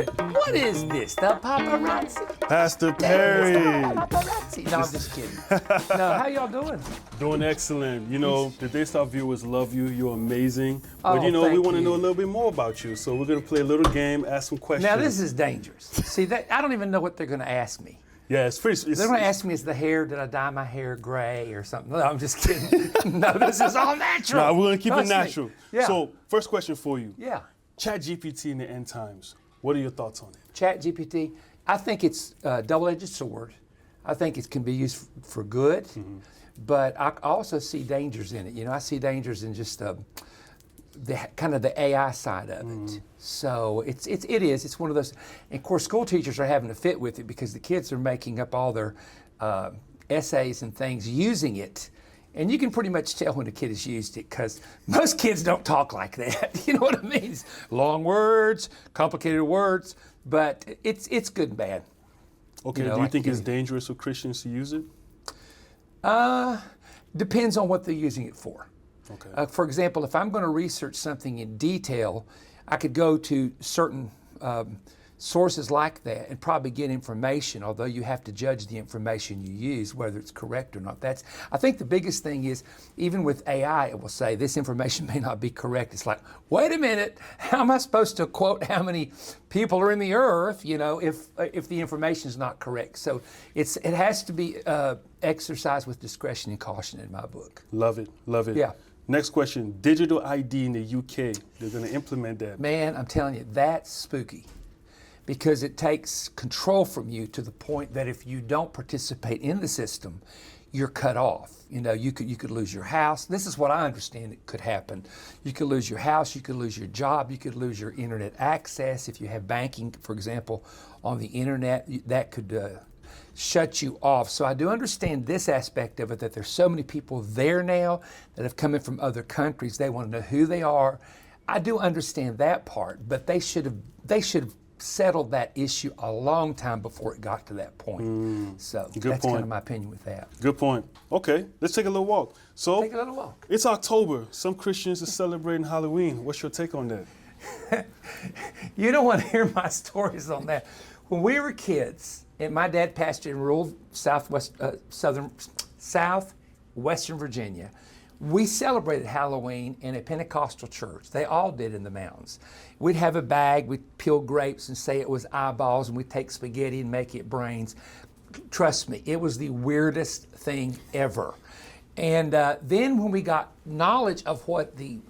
What is this? The paparazzi? Pastor Perry. Paparazzi. No, I'm just kidding. No, how y'all doing? Doing excellent. You know, the Daystar viewers love you. You're amazing. Oh, But you know, we thank want to you. know a little bit more about you. So we're going to play a little game, ask some questions. Now this is dangerous. See, I don't even know what they're going to ask me. Yeah, it's pretty. They're going to ask me, is the hair, did I dye my hair gray or something? No, I'm just kidding. No, this is all natural. No, we're going to keep Trust it me. natural. Yeah. So, first question for you. Yeah. ChatGPT in the end times. What are your thoughts on it? ChatGPT, I think it's a double-edged sword. I think it can be used for good, but I also see dangers in it. You know, I see dangers in just the kind of the AI side of it. So it is. It's one of those. And of course, school teachers are having to fit with it because the kids are making up all their essays and things using it. And you can pretty much tell when a kid has used it because most kids don't talk like that. You know what I mean? It's long words, complicated words, but it's good and bad. Okay, You know, do you like think it's you- dangerous for Christians to use it? Depends on what they're using it for. Okay. For example, if I'm going to research something in detail, I could go to certain sources like that and probably get information, although you have to judge the information you use, whether it's correct or not. I think the biggest thing is, even with AI, it will say this information may not be correct. It's like, wait a minute, how am I supposed to quote how many people are in the earth, you know, if the information is not correct? So it has to be exercised with discretion and caution in my book. Love it. Love it. Yeah. Next question. Digital ID in the UK. They're going to implement that. Man, I'm telling you, that's spooky because it takes control from you to the point that if you don't participate in the system, you're cut off. You know, you could lose your house. This is what I understand it could happen. You could lose your house, you could lose your job, you could lose your internet access. If you have banking, for example, on the internet, that could shut you off. So I do understand this aspect of it, that there's so many people there now that have come in from other countries. They want to know who they are. I do understand that part, but they should have settled that issue a long time before it got to that point. So Good that's point. kind of my opinion with that. Good point. Okay, let's take a little walk. So, Take a little walk. it's October. Some Christians are celebrating Halloween. What's your take on that? You don't want to hear my stories on that. When we were kids, and my dad pastored in rural southwestern Virginia, we celebrated Halloween in a Pentecostal church. They all did in the mountains. We'd have a bag, we'd peel grapes and say it was eyeballs, and we'd take spaghetti and make it brains. Trust me, it was the weirdest thing ever. And then when we got knowledge of what it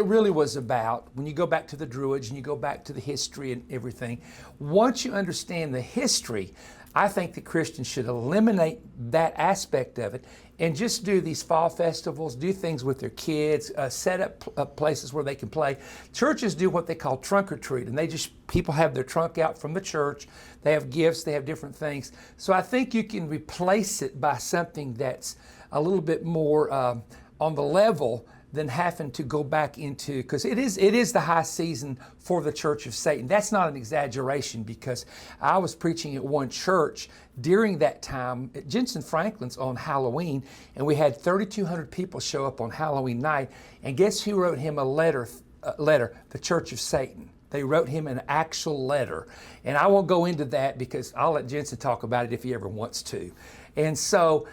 really was about, when you go back to the Druids and you go back to the history and everything, once you understand the history, I think that Christians should eliminate that aspect of it and just do these fall festivals, do things with their kids, set up places where they can play. Churches do what they call trunk or treat, and people have their trunk out from the church. They have gifts, they have different things. So I think you can replace it by something that's a little bit more on the level than having to go back into, because it is the high season for the Church of Satan. That's not an exaggeration, because I was preaching at one church during that time at Jensen Franklin's on Halloween, and we had 3,200 people show up on Halloween night, and guess who wrote him a letter? The Church of Satan. They wrote him an actual letter. And I won't go into that because I'll let Jensen talk about it if he ever wants to. And so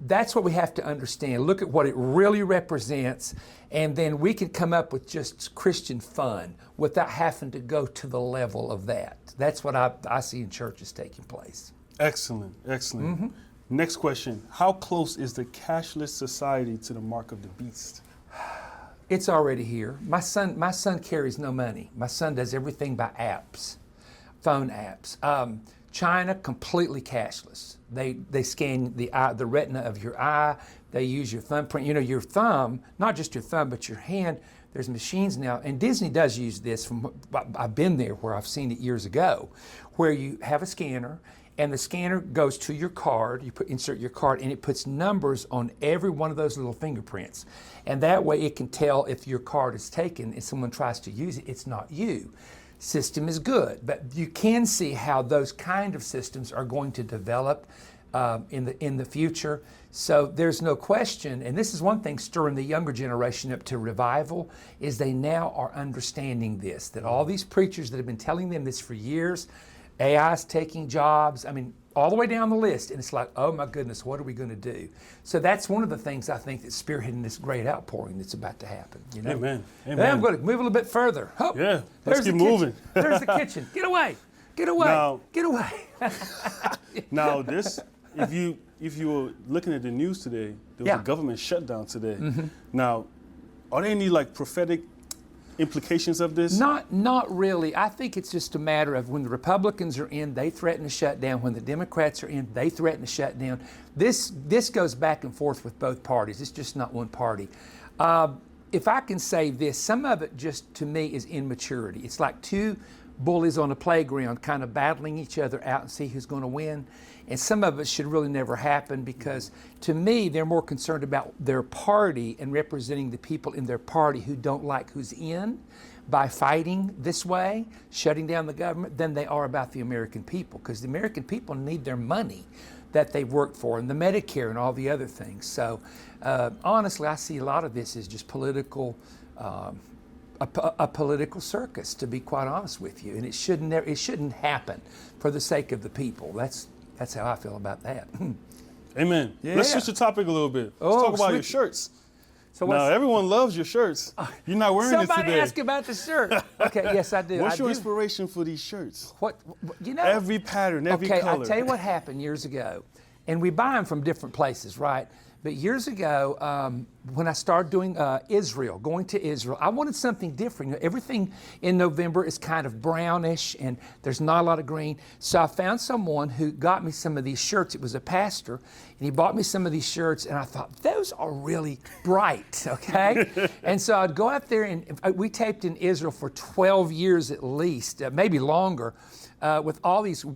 that's what we have to understand. Look at what it really represents, and then we can come up with just Christian fun without having to go to the level of that. That's what I see in churches taking place. Excellent, excellent. Next question. How close is the cashless society to the mark of the beast? It's already here. My son carries no money. My son does everything by apps, phone apps. China, completely cashless. They scan the retina of your eye. They use your thumbprint. You know, your thumb, not just your thumb, but your hand. There's machines now, and Disney does use this. I've been there where I've seen it years ago, where you have a scanner, and the scanner goes to your card. You insert your card, and it puts numbers on every one of those little fingerprints. And that way it can tell if your card is taken and someone tries to use it, it's not you. System is good, but you can see how those kind of systems are going to develop in the future. So there's no question, and this is one thing stirring the younger generation up to revival, is they now are understanding this, that all these preachers that have been telling them this for years, AI's taking jobs, I mean, all the way down the list, and it's like, oh my goodness, what are we going to do? So that's one of the things I think that's spearheading this great outpouring that's about to happen. You know? Amen. Amen. Then I'm going to move a little bit further. Oh, yeah, let's keep moving. There's the kitchen. Get away. Get away. Now, get away. Now, this, if you were looking at the news today, there was a government shutdown today. Mm-hmm. Now, are there any like prophetic implications of this? Not really. I think it's just a matter of when the Republicans are in, they threaten to shut down. When the Democrats are in, they threaten to shut down. This goes back and forth with both parties. It's just not one party. If I can say this, some of it just to me is immaturity. It's like two bullies on a playground kind of battling each other out and see who's going to win. And some of it should really never happen because to me, they're more concerned about their party and representing the people in their party who don't like who's in by fighting this way, shutting down the government, than they are about the American people, because the American people need their money that they've worked for and the Medicare and all the other things. So honestly, I see a lot of this as just political, a political circus, to be quite honest with you. And it shouldn't happen for the sake of the people. That's how I feel about that. Amen. Yeah. Let's switch the topic a little bit. Let's talk about your shirts. So now, everyone loves your shirts. You're not wearing it today. Somebody asked about the shirt. Okay, yes, I do. What's your inspiration for these shirts? You know? Every pattern, every color. Okay, I'll tell you what happened years ago. And we buy them from different places, right? But years ago, when I started doing going to Israel, I wanted something different. You know, everything in November is kind of brownish and there's not a lot of green. So I found someone who got me some of these shirts. It was a pastor, and he bought me some of these shirts, and I thought, those are really bright, okay? And so I'd go out there, and we taped in Israel for 12 years at least, maybe longer, with all these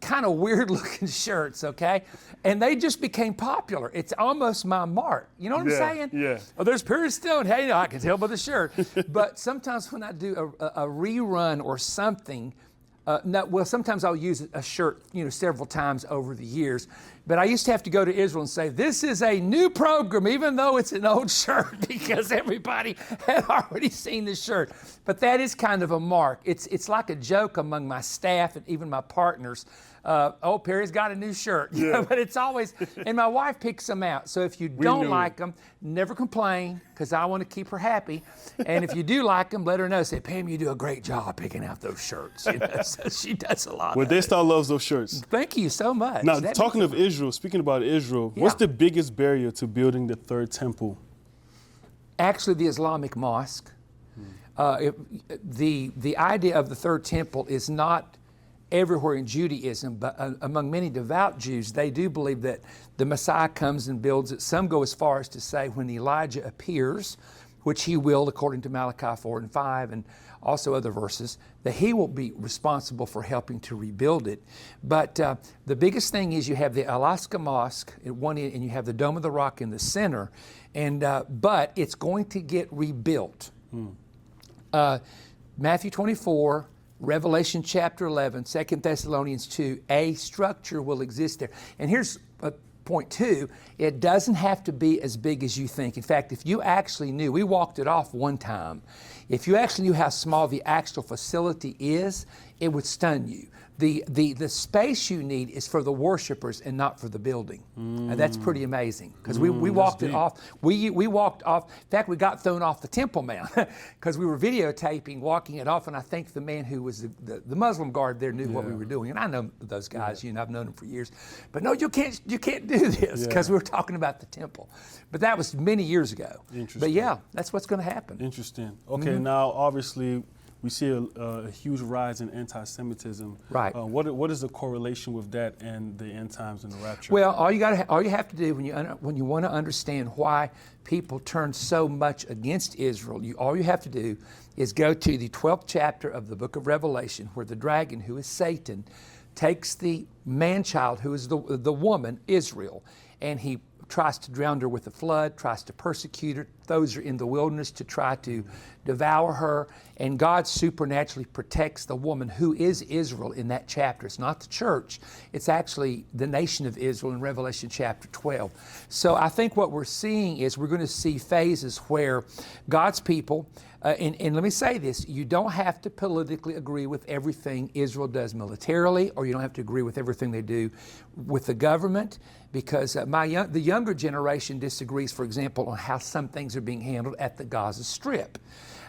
kind of weird looking shirts, okay? And they just became popular. It's almost my mark. You know what I'm saying? Yeah. Oh, there's Perry Stone. Hey, I can tell by the shirt. But sometimes when I do a rerun or something, sometimes I'll use a shirt, several times over the years. But I used to have to go to Israel and say, this is a new program, even though it's an old shirt, because everybody had already seen the shirt. But that is kind of a mark. It's like a joke among my staff and even my partners. Perry's got a new shirt. Yeah. But it's always, and my wife picks them out. So if you don't like them, never complain, because I want to keep her happy. And if you do like them, let her know. Say, Pam, you do a great job picking out those shirts. So she does a lot. Well, Daystar loves those shirts. Thank you so much. Now, talking of Israel, speaking about Israel, what's the biggest barrier to building the third temple? Actually, the Islamic mosque. The idea of the third temple is not everywhere in Judaism, but among many devout Jews, they do believe that the Messiah comes and builds it. Some go as far as to say when Elijah appears, which he will, according to Malachi 4 and 5, and also other verses, that he will be responsible for helping to rebuild it. But the biggest thing is you have the Al-Aqsa Mosque at one end, and you have the Dome of the Rock in the center, and but it's going to get rebuilt. Matthew 24, Revelation chapter 11, 2 Thessalonians 2, a structure will exist there. And here's point two, it doesn't have to be as big as you think. In fact, if you actually knew, we walked it off one time, if you actually knew how small the actual facility is, it would stun you. The space you need is for the worshipers and not for the building. And that's pretty amazing, because we walked it off. We walked off. In fact, we got thrown off the Temple Mount because we were videotaping walking it off, and I think the man who was the Muslim guard there knew what we were doing. And I know those guys, I've known them for years. But no, you can't do this, because we were talking about the temple. But that was many years ago. Interesting. But yeah, that's what's going to happen. Interesting. Okay, now obviously we see a huge rise in anti-Semitism. Right. What is the correlation with that and the end times and the rapture? Well, all you have to do when you want to understand why people turn so much against Israel, all you have to do is go to the 12th chapter of the book of Revelation, where the dragon, who is Satan, takes the man-child, who is the woman, Israel, and he tries to drown her with the flood, tries to persecute her, those are in the wilderness to try to devour her. And God supernaturally protects the woman who is Israel in that chapter. It's not the church. It's actually the nation of Israel in Revelation chapter 12. So I think what we're seeing is we're going to see phases where God's people, and let me say this, you don't have to politically agree with everything Israel does militarily, or you don't have to agree with everything they do with the government, because the younger generation disagrees, for example, on how some things are being handled at the Gaza Strip.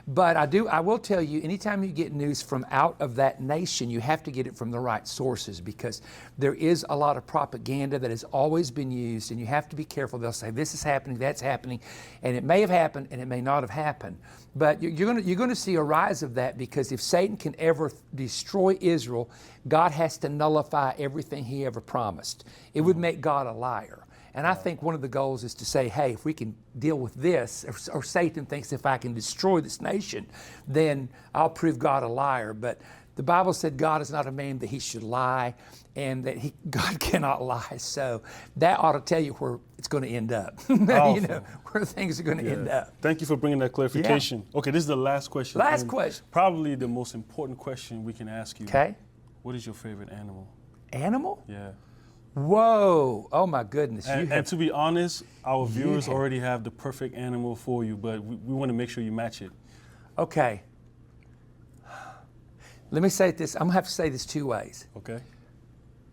But I will tell you, anytime you get news from out of that nation, you have to get it from the right sources, because there is a lot of propaganda that has always been used, and you have to be careful. They'll say this is happening, that's happening, and it may have happened and it may not have happened. But you're going to see a rise of that, because if Satan can ever destroy Israel, God has to nullify everything he ever promised. It would make God a liar. And I think one of the goals is to say, hey, if we can deal with this, or Satan thinks if I can destroy this nation, then I'll prove God a liar. But the Bible said God is not a man that he should lie, and that God cannot lie. So that ought to tell you where it's going to end up, you know, where things are going to end up. Thank you for bringing that clarification. Yeah. Okay, this is the last question. Last question. Probably the most important question we can ask you. Okay. What is your favorite animal? Animal? Yeah. Whoa, oh my goodness. And to be honest, our viewers already have the perfect animal for you, but we want to make sure you match it. Okay. Let me say this, I'm gonna have to say this two ways. Okay.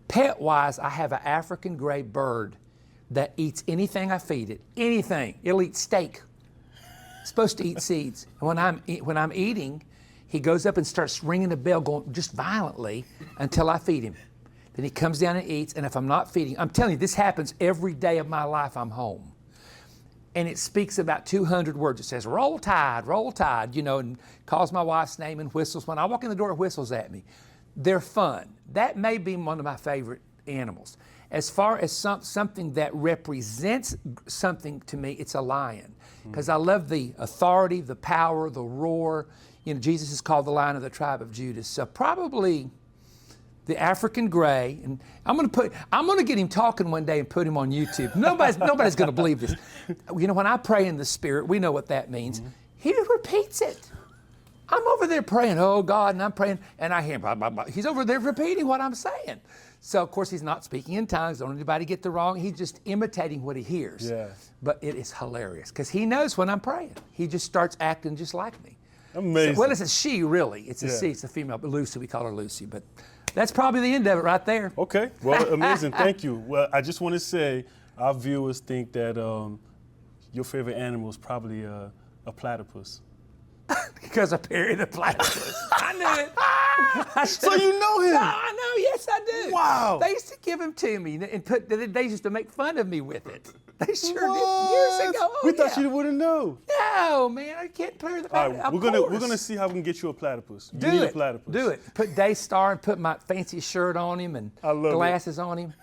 Pet-wise, I have an African gray bird that eats anything I feed it, anything. It'll eat steak. It's supposed to eat seeds. And when I'm eating, he goes up and starts ringing the bell, going just violently until I feed him. Then he comes down and eats, and if I'm not feeding, I'm telling you, this happens every day of my life I'm home. And it speaks about 200 words. It says, roll tide, you know, and calls my wife's name and whistles. When I walk in the door, it whistles at me. They're fun. That may be one of my favorite animals. As far as something that represents something to me, it's a lion. Because I love the authority, the power, the roar. You know, Jesus is called the Lion of the tribe of Judah. So probably the African gray, and I'm gonna get him talking one day and put him on YouTube. Nobody's gonna believe this. You know, when I pray in the Spirit, we know what that means. He repeats it. I'm over there praying, oh God, and I'm praying, and I hear him, blah, blah, blah. He's over there repeating what I'm saying. So of course he's not speaking in tongues, don't anybody get the wrong, he's just imitating what he hears. Yeah. But it is hilarious, because he knows when I'm praying. He just starts acting just like me. Amazing. So, well, it's a she, really. It's a she, it's a female, but Lucy, we call her Lucy, but that's probably the end of it right there. Okay, well, amazing, thank you. Well, I just want to say, our viewers think that your favorite animal is probably a platypus. Because I parried a platypus. I knew it. So you know him? No, I know, yes I do. Wow. They used to give him to me, and they used to make fun of me with it. They sure What? did, years ago. Oh, we thought you wouldn't know. No, man, I can't play with the All platypus. right, we're gonna see how we can get you a platypus. You need a platypus. Do it. Put Daystar and put my fancy shirt on him and glasses on him.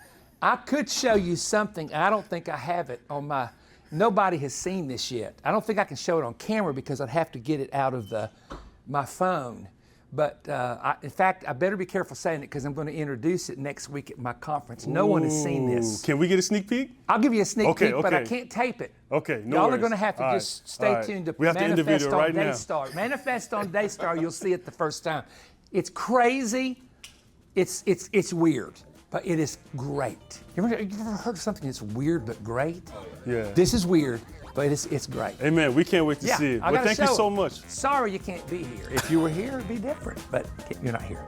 I could show you something. I don't think I have it on my. Nobody has seen this yet. I don't think I can show it on camera because I'd have to get it out of my phone. But in fact, I better be careful saying it because I'm going to introduce it next week at my conference. No one has seen this. Can we get a sneak peek? I'll give you a sneak peek, but I can't tape it. Okay, no Y'all worries. are going to have to just stay tuned to Manifest on Daystar. Manifest on Daystar, you'll see it the first time. It's crazy. It's weird, but it is great. You ever heard of something that's weird but great? Yeah. This is weird, but it's great. Amen. We can't wait to see it. Well, thank you so much. Sorry you can't be here. If you were here, it'd be different, but you're not here.